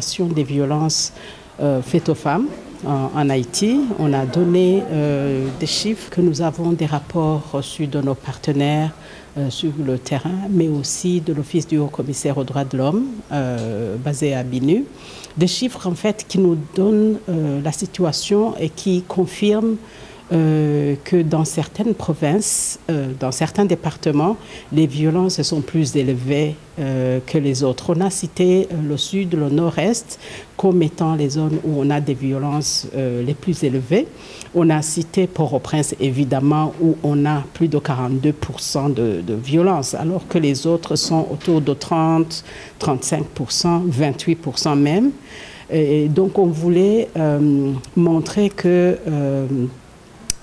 situation des violences faites aux femmes en Haïti. On a donné des chiffres, que nous avons des rapports reçus de nos partenaires sur le terrain, mais aussi de l'Office du Haut-Commissaire aux droits de l'homme, basé à BINU. Des chiffres en fait qui nous donnent la situation et qui confirment que dans certaines provinces, dans certains départements, les violences sont plus élevées que les autres. On a cité le sud, le nord-est comme étant les zones où on a des violences les plus élevées. On a cité Port-au-Prince, évidemment, où on a plus de 42% de violences, alors que les autres sont autour de 30, 35%, 28% même. Et donc on voulait montrer que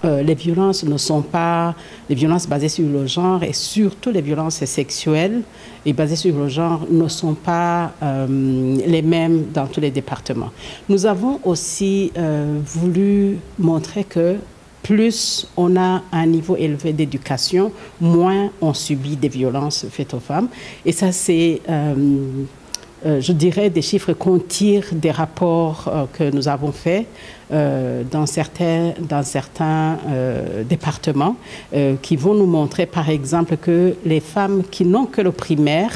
les violences ne sont pas les violences basées sur le genre, et surtout les violences sexuelles et basées sur le genre ne sont pas les mêmes dans tous les départements. Nous avons aussi voulu montrer que plus on a un niveau élevé d'éducation, moins on subit des violences faites aux femmes. Et ça, c'est je dirais des chiffres qu'on tire des rapports que nous avons faits dans certains départements qui vont nous montrer par exemple que les femmes qui n'ont que le primaire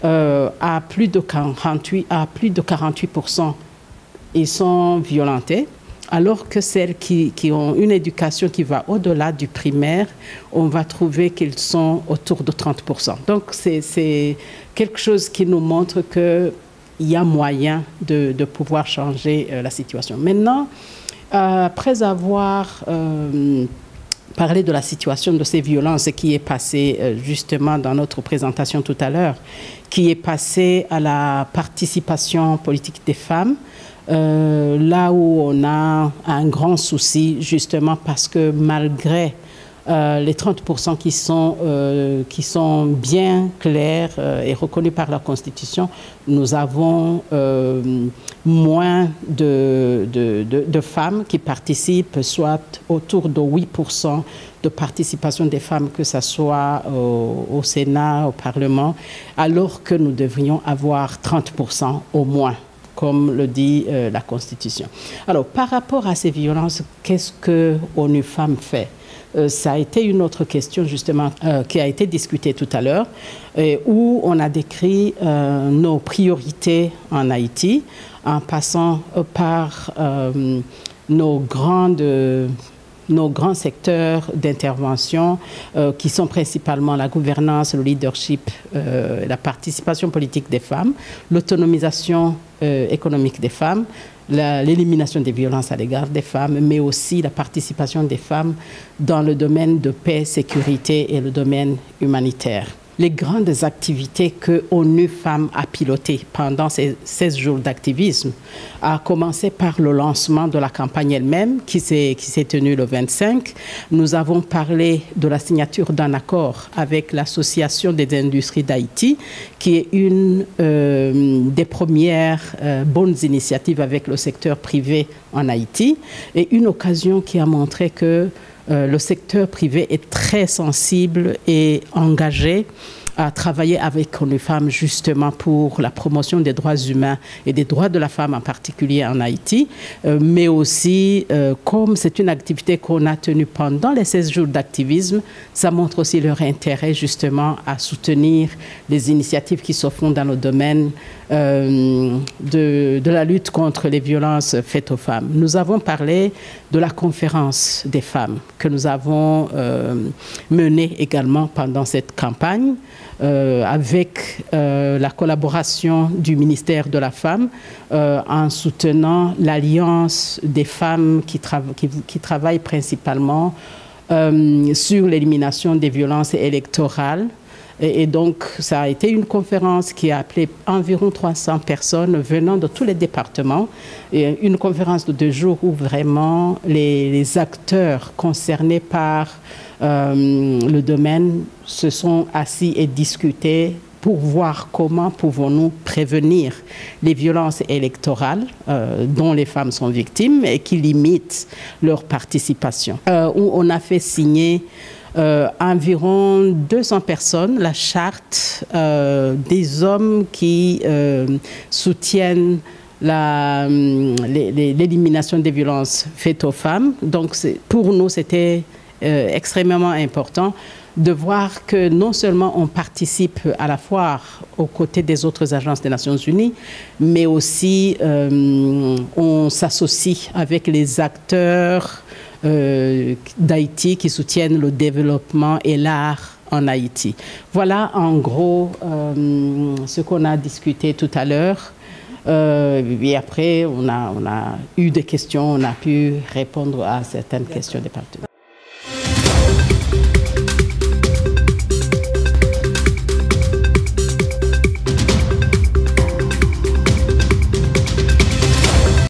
à plus de 48%, ils sont violentées. Alors que celles qui ont une éducation qui va au-delà du primaire, on va trouver qu'ils sont autour de 30%. Donc, c'est quelque chose qui nous montre qu'il y a moyen de pouvoir changer la situation. Maintenant, après avoir parlé de la situation de ces violences qui est passée justement dans notre présentation tout à l'heure, qui est passée à la participation politique des femmes, là où on a un grand souci, justement parce que malgré les 30% qui sont bien clairs et reconnus par la Constitution, nous avons moins de femmes qui participent, soit autour de 8% de participation des femmes, que ce soit au Sénat, au Parlement, alors que nous devrions avoir 30% au moins, comme le dit la Constitution. Alors, par rapport à ces violences, qu'est-ce que ONU Femmes fait? Ça a été une autre question, justement, qui a été discutée tout à l'heure, où on a décrit nos priorités en Haïti, en passant par nos grands secteurs d'intervention qui sont principalement la gouvernance, le leadership, la participation politique des femmes, l'autonomisation économique des femmes, l'élimination des violences à l'égard des femmes, mais aussi la participation des femmes dans le domaine de paix, sécurité et le domaine humanitaire. Les grandes activités que ONU Femmes a pilotées pendant ces 16 jours d'activisme a commencé par le lancement de la campagne elle-même qui s'est tenue le 25. Nous avons parlé de la signature d'un accord avec l'Association des industries d'Haïti, qui est une des premières bonnes initiatives avec le secteur privé en Haïti, et une occasion qui a montré que le secteur privé est très sensible et engagé à travailler avec ONU Femmes justement pour la promotion des droits humains et des droits de la femme en particulier en Haïti, mais aussi comme c'est une activité qu'on a tenue pendant les 16 jours d'activisme, ça montre aussi leur intérêt justement à soutenir les initiatives qui se font dans le domaine de la lutte contre les violences faites aux femmes. Nous avons parlé de la conférence des femmes que nous avons menée également pendant cette campagne, avec la collaboration du ministère de la Femme en soutenant l'Alliance des femmes qui travaillent principalement sur l'élimination des violences électorales. Et donc, ça a été une conférence qui a appelé environ 300 personnes venant de tous les départements. Et une conférence de 2 jours où vraiment les acteurs concernés par le domaine se sont assis et discutés pour voir comment pouvons-nous prévenir les violences électorales dont les femmes sont victimes et qui limitent leur participation. Où on a fait signer environ 200 personnes la charte des hommes qui soutiennent l'élimination des violences faites aux femmes. Donc pour nous, c'était extrêmement important de voir que non seulement on participe à la foire aux côtés des autres agences des Nations Unies, mais aussi on s'associe avec les acteurs d'Haïti qui soutiennent le développement et l'art en Haïti. Voilà en gros ce qu'on a discuté tout à l'heure. Et après, on a eu des questions, on a pu répondre à certaines questions des partenaires.